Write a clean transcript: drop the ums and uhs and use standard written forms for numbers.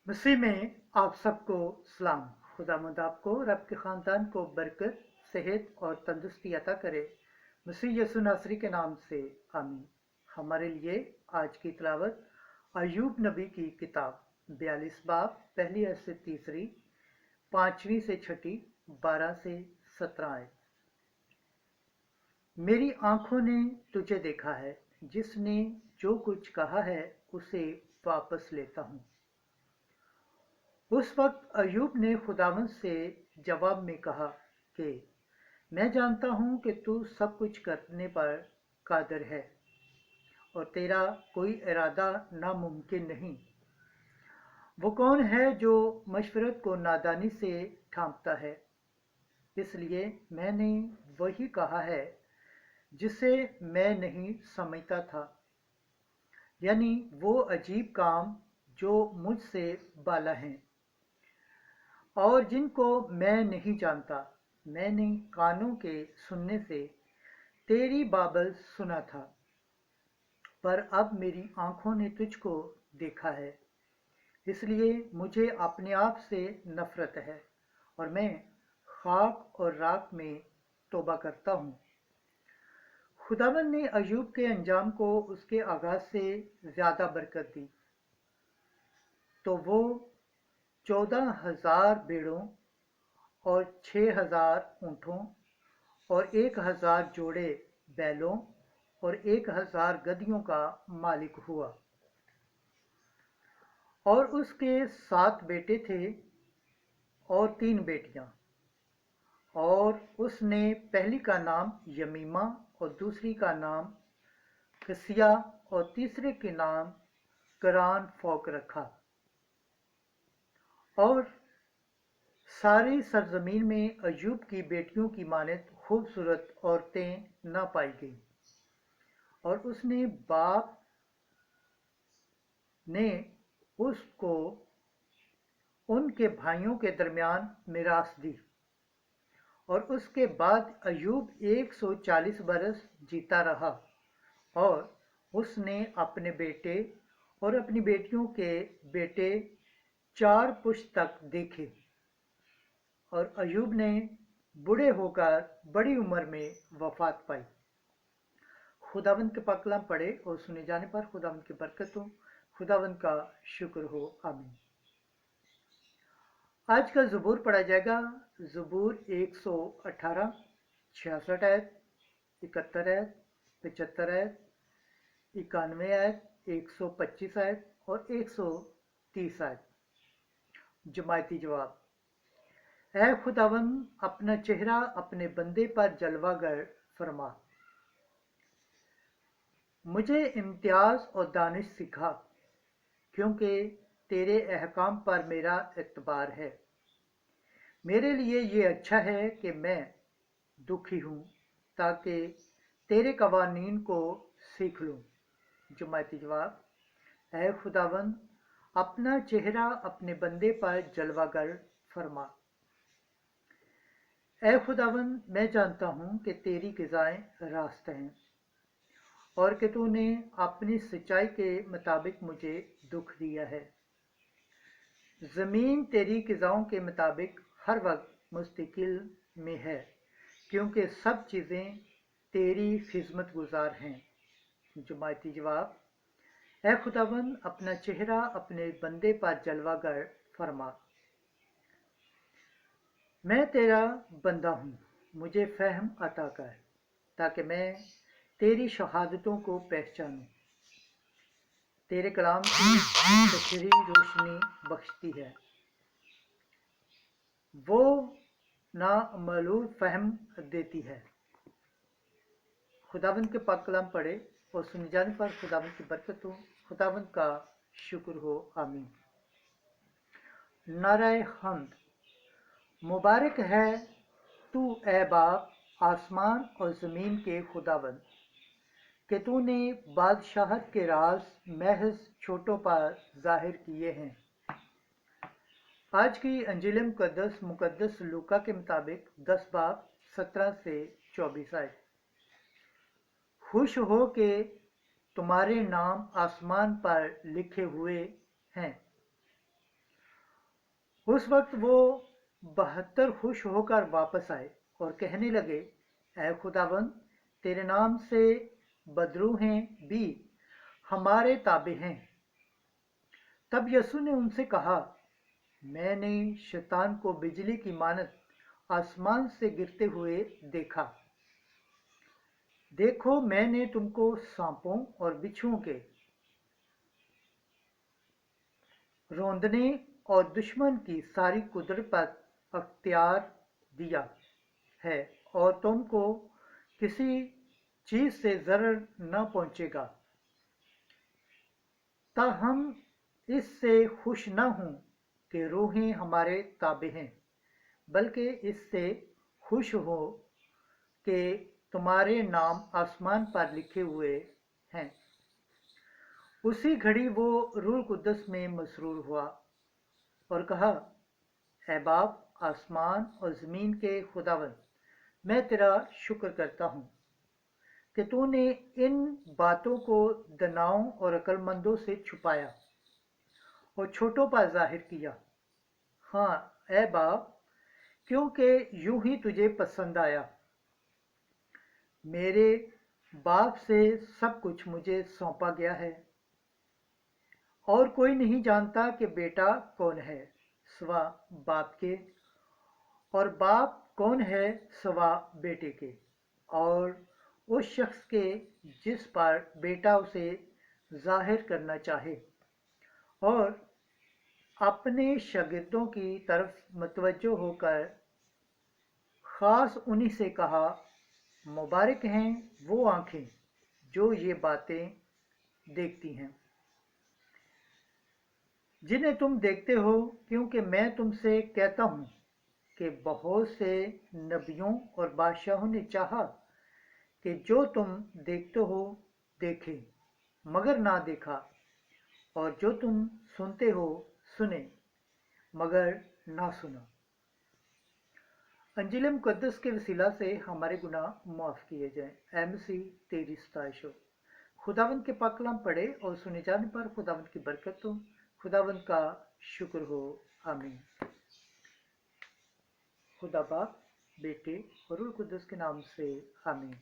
मसीह में आप सबको सलाम। खुदावंद आपको और आपके ख़ानदान को बरकत, सेहत और तंदुरुस्ती अता करे। मसीह यसु नासरी के नाम से आमीन। हमारे लिए आज की तिलावत अय्यूब नबी की किताब 42 बाब पहली आयत से तीसरी, 5वीं से 6ठी, 12 से 17 आयत। मेरी आंखों ने तुझे देखा है, जिसने जो कुछ कहा है उसे वापस लेता हूँ। उस वक्त अय्यूब ने खुदावंद से जवाब में कहा कि मैं जानता हूँ कि तू सब कुछ करने पर कादिर है और तेरा कोई इरादा नामुमकिन नहीं। वो कौन है जो मशवरत को नादानी से ठामता है? इसलिए मैंने वही कहा है जिसे मैं नहीं समझता था, यानी वो अजीब काम जो मुझसे बाला हैं और जिनको मैं नहीं जानता। मैंने कानों के सुनने से तेरी बाबल सुना था, पर अब मेरी आंखों ने तुझको देखा है। इसलिए मुझे अपने आप से नफरत है और मैं खाक और राख में तौबा करता हूँ। खुदावंद ने अय्यूब के अंजाम को उसके आगाज से ज्यादा बरकत दी, तो वो 14,000 भेड़ों और 6,000 ऊँटों और 1,000 जोड़े बैलों और 1,000 गदहियों का मालिक हुआ। और उसके 7 बेटे थे और 3 बेटियां। और उसने पहली का नाम यमीमा और दूसरी का नाम कसिया और तीसरे के नाम करान फोक रखा। और सारी सरजमीन में अय्यूब की बेटियों की मानद खूबसूरत औरतें न पाई गईं। और उसने बाप ने उसको उनके भाइयों के दरमियान मिरास दी। और उसके बाद अय्यूब 140 बरस जीता रहा और उसने अपने बेटे और अपनी बेटियों के बेटे 4 पुश्त तक देखे। और अय्यूब ने बूढ़े होकर बड़ी उम्र में वफात पाई। खुदावंद के पाक कलाम पढ़े और सुने जाने पर खुदावंद की बरकत हो, खुदावंद का शुक्र हो। आमीन। आज का ज़बूर पढ़ा जाएगा। ज़बूर 118, 66 आयत, 71 आयत, 75 आयत, 91 आयत, 125 आयत और 130 आयत। जमायती जवाब। ऐ खुदावंद, अपना चेहरा अपने बंदे पर जलवागर फरमा। मुझे इम्तियाज और दानिश सिखा, क्योंकि तेरे अहकाम पर मेरा एतबार है। मेरे लिए ये अच्छा है कि मैं दुखी हूँ, ताकि तेरे कवानीन को सीख लूँ। जमायती जवाब। ऐ खुदावंद, अपना चेहरा अपने बंदे पर जलवागर फरमा। ऐ खुदावंद, मैं जानता हूँ कि तेरी ग़िज़ाएं रास्त हैं और कि तूने अपनी सच्चाई के मुताबिक मुझे दुख दिया है। ज़मीन तेरी क़िज़ाओं के मुताबिक हर वक्त मुस्तकिल में है, क्योंकि सब चीज़ें तेरी खिदमत गुजार हैं। जमायती जवाब। ऐ खुदावंद, अपना चेहरा अपने बंदे पर जलवागर फरमा। मैं तेरा बंदा हूँ, मुझे फ़हम अता कर, ताकि मैं तेरी शहादतों को पहचानूँ। तेरे कलाम की तशरी रोशनी बख्शती है, वो नामालूम फ़हम देती है। खुदावंद के पाक कलाम पढ़े और सुन जाने पर खुदावंद की बरकत हो, खुदावंद का शुक्र हो। आमीन। नाराए हम्द। मुबारक है तू ए बाप, आसमान और ज़मीन के खुदावंद, कि तूने बादशाहत के राज महज छोटों पर जाहिर किए हैं। आज की अंजील मुकद्दस लूका के मुताबिक 10 बाब 17 से 24 आए। खुश हो कि तुम्हारे नाम आसमान पर लिखे हुए हैं उस वक्त वो 72 खुश होकर वापस आए और कहने लगे, ऐ खुदावंद, तेरे नाम से बदरूहें भी हमारे ताबे हैं। तब यसु ने उनसे कहा, मैंने शैतान को बिजली की मानद आसमान से गिरते हुए देखा। देखो, मैंने तुमको सांपों और बिच्छुओं के रौंदने और दुश्मन की सारी कुदरत पर अख्तियार दिया है, और तुमको किसी चीज से जरर न पहुंचेगा। ताहम इससे खुश न हूं कि रूहें हमारे ताबे हैं, बल्कि इससे खुश हो कि तुम्हारे नाम आसमान पर लिखे हुए हैं। उसी घड़ी वो रूह कुद्दस में मसरूर हुआ और कहा, ऐ बाप, आसमान और ज़मीन के खुदावंद, मैं तेरा शुक्र करता हूँ कि तूने इन बातों को दनाओं और अक्लमंदों से छुपाया और छोटों पर जाहिर किया। हाँ ऐ बाप, क्योंकि यूं ही तुझे पसंद आया। मेरे बाप से सब कुछ मुझे सौंपा गया है, और कोई नहीं जानता कि बेटा कौन है सिवा बाप के, और बाप कौन है सिवा बेटे के, और उस शख्स के जिस पर बेटा उसे जाहिर करना चाहे। और अपने शागिर्दों की तरफ मतवज्जो होकर खास उन्हीं से कहा, मुबारक हैं वो आंखें जो ये बातें देखती हैं जिन्हें तुम देखते हो, क्योंकि मैं तुमसे कहता हूँ कि बहुत से नबियों और बादशाहों ने चाहा कि जो तुम देखते हो देखे मगर ना देखा, और जो तुम सुनते हो सुने मगर ना सुना। अंजिल मुकद्दस के वसीला से हमारे गुनाह माफ़ किए जाएं। ऐ मसीह, तेरी सताइश हो। खुदावंद के पाक कलाम पढ़े और सुने जाने पर खुदावंद की बरकत हो, खुदावंद का शुक्र हो। आमीन। खुदा बाप, बेटे और रूह कुद्दस के नाम से आमीन।